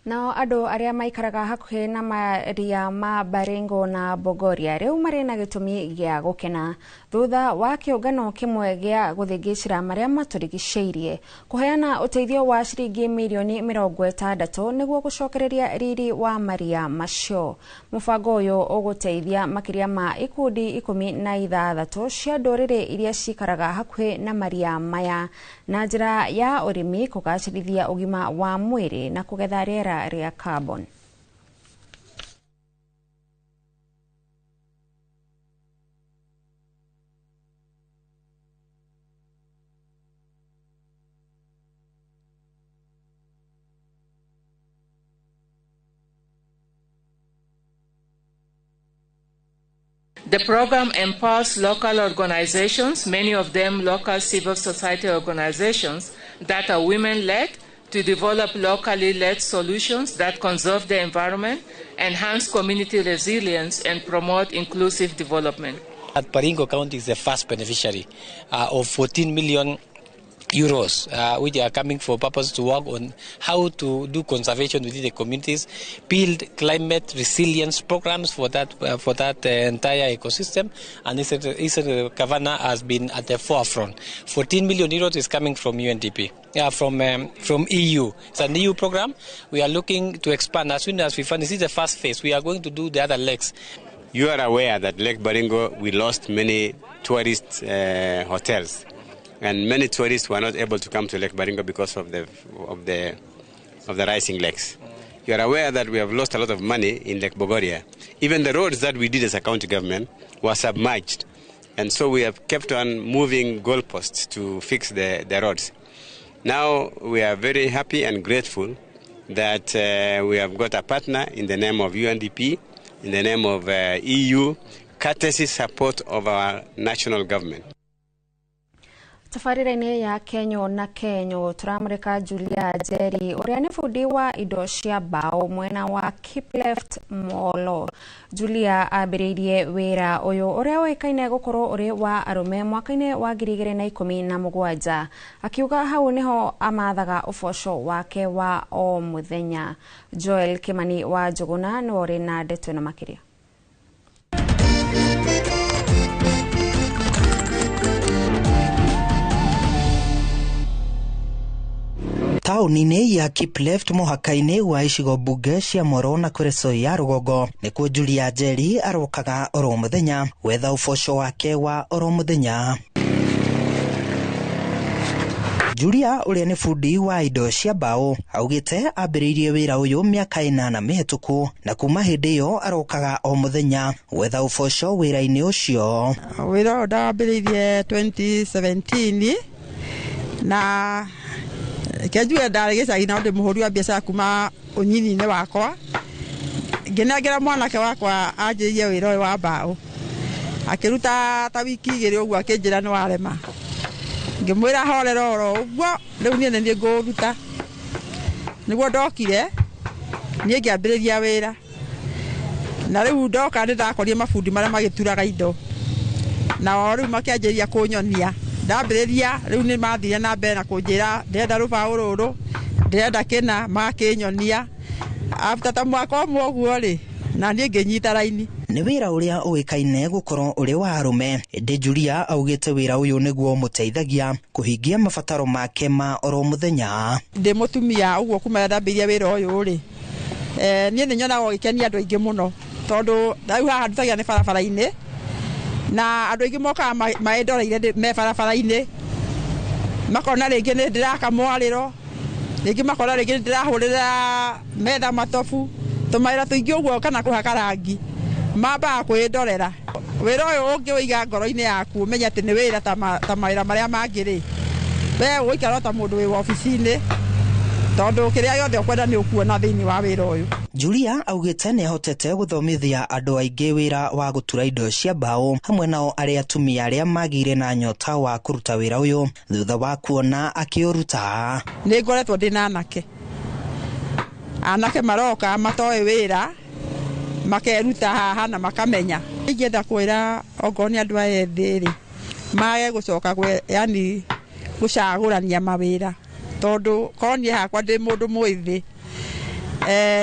Nao andũ arĩa maikaraga hakuhĩ na maria ma Baringo na Bogoria rĩu marĩ na gĩtũmi gĩa gũkena thutha wa kĩũngano kĩmwe gĩa gũthingĩcĩra marĩa matũrigicĩirie kũheana ũteithio wa ciringi milioni 60 nĩguo gũcokereria riri wa maria macio. Mũbango ũyũ ũgũteithia makĩria ma ikundi 16 cia ndũrĩrĩ iria cikaraga hakuhĩ na maria maya na njĩra ya ũrĩmi, kũgacĩrithia ũgima wa mwĩrĩ na kũgetha rĩera rĩera rĩa carbon. The program empowers local organizations, many of them local civil society organizations that are women-led, to develop locally led solutions that conserve the environment, enhance community resilience, and promote inclusive development. Baringo County is the first beneficiary of 14 million euros, which are coming for purpose to work on how to do conservation within the communities, build climate resilience programs for that entire ecosystem, and Eastern Kavanagh has been at the forefront. 14 million euros is coming from UNDP, from EU. It's an EU program. We are looking to expand as soon as we finish. This is the first phase. We are going to do the other legs. You are aware that Lake Baringo, we lost many tourist hotels. And many tourists were not able to come to Lake Baringo because of the rising lakes. You are aware that we have lost a lot of money in Lake Bogoria. Even the roads that we did as a county government were submerged. And so we have kept on moving goalposts to fix the roads. Now we are very happy and grateful that we have got a partner in the name of UNDP, in the name of EU, courtesy support of our national government. Tafarira-inĩ ya Kenyo na Kenyo turamurika Julia Njeri uria ni fundi wa indo cia mbao mwena wa Kipleft Molo. Julia ambĩrĩirie wĩra uyu uria wekaine gukorwo uri wa arume mwaka-inĩ wa 2017, akiuga hau niho amathaga uboco wake wa o muthenya. Joel Kimani wa Njuguna ni uri na ndeto na makiria. Taũni-inĩ ya Kipleft mũhaka-inĩ wa icigo mbunge cia Moro na Kuresoi ya rũgongo nĩkuo Julia Njeri arokaga oro mũthenya wetha ũboco wake wa oro mũthenya. Julia ũrĩa nĩ fundi wa indo cia mbao augĩte ambĩrĩirie wĩra ũyũ mĩaka 8 mĩhĩtũku na kuma hĩndĩ ĩyo arokaga o mũthenya wetha ũboco wĩra-inĩ ũcio. Wĩra ũyũ ndambĩrĩirie 2017 na Kejua ndari gĩcagi na ndĩ mũhũri wa biacara kuma ũnyini-inĩ wakwa. Nginengera mwanake wakwa anjĩrie wĩra ũyũ wa mbao. Akĩruta ta wiki 2 ũguo akĩnjĩra nĩ warema. Ngĩmwĩra horera oro ũguo rĩu niĩ nĩ ngũruta. Nĩguo ndokire niĩ ngĩambĩrĩria wĩra. Na rĩu ndoka nĩ ndakorire mabundi marĩa magĩturaga indo. Na rĩu makĩanjĩria kũnyonia. Ndambĩrĩria rĩu nĩ mathire na mbere na kũnjĩra ndĩrenda rũbaũ rũrũ, ndĩrenda kĩna, makĩnyonia. After ta mwaka ũmwe ũguo rĩ, na niĩ ngĩnyita raini. Nĩ wĩra ũrĩa ũĩkaine gũkorwo ũrĩ wa arũme. Ĩndĩ Julia augĩte wĩra ũyũ nĩguo mũteithagia kũhingia mabataro make ma oro mũthenya. Ndĩ mũtumia ũguo kuma ndambĩrĩria wĩra ũyũ rĩ. Niĩ nĩ nyonaga ũgĩkenia andũ aingĩ mũno tondũ rĩu haha ndutagia nĩ barabara-inĩ. Na andũ aingĩ mokaga maĩndoreire me barabara-inĩ makona rĩngĩ nĩ ndĩraka mwarĩro, rĩngĩ makona rĩngĩ ndĩrahũrĩra metha matobu, tũmawĩra tũingĩ ũguo kana kũhaka rangi mambaga kwĩndorera. Wĩra ũyũ ũngĩwĩiga ngoro-inĩ yaku ũmenye atĩ nĩ wĩra ta mawĩra marĩa mangĩ rĩ, we ũgũikara ta mũndũ wĩ ofici-inĩ tondũ kĩrĩa gĩothe ũkwenda nĩ ũkuona thĩinĩ wa wĩra ũyũ. Julia augĩte nĩ ahotete gũthomithia andũ aingĩ wĩra wa gũtura indo cia mbao hamwe nao arĩa atumia arĩa magĩire na nyota wa kũruta wĩra ũyũ thutha wa kuona akĩũruta. Nĩ ngoretwo ndĩna anake maroka matoĩ wĩra makeruta haha na makamenya. Ingĩenda kwĩra okorwo nĩ andũ aya ethĩ rĩ mage gũcoka yani gũcagũrania mawĩra tondũ korwo niĩ hakwa ndĩ mũndũ mwĩthĩ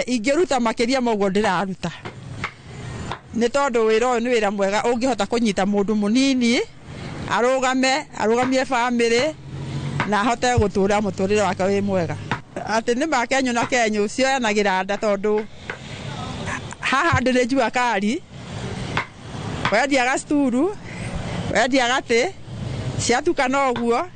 ingĩruta makĩria moguo ndĩraruta. Nĩ tondũ wĩra ũyũ nĩ wĩra mwega ũngĩhota kũnyita mũndũ mũnini arũgamie bamĩrĩ na ahote gũtũra mũtũrĩre wake wĩ mwega. Atĩ nĩ ma Kenyo na Kenyo cioyanagĩra nda tondũ haha ndĩrĩ njua kari wendia gacituru wendia gatĩ ciatukana ũguo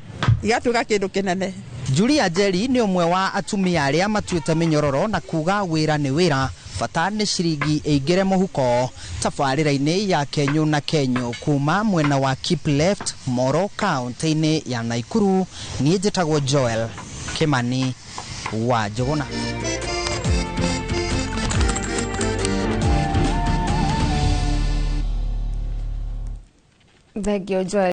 igatuĩka kĩndũ kĩnene. Julia Njeri ni umwe wa atumia aria matuite minyororo na kuga wira ni wira bata ni ciringi ingire muhuko tabarira-ini ya Kenyu na Kenyu kuma mwena wa Keep Left Moro county-ini ya Naikuru. Ni njitagwo Joel Kimani wa Jogona. Thank you, Joel.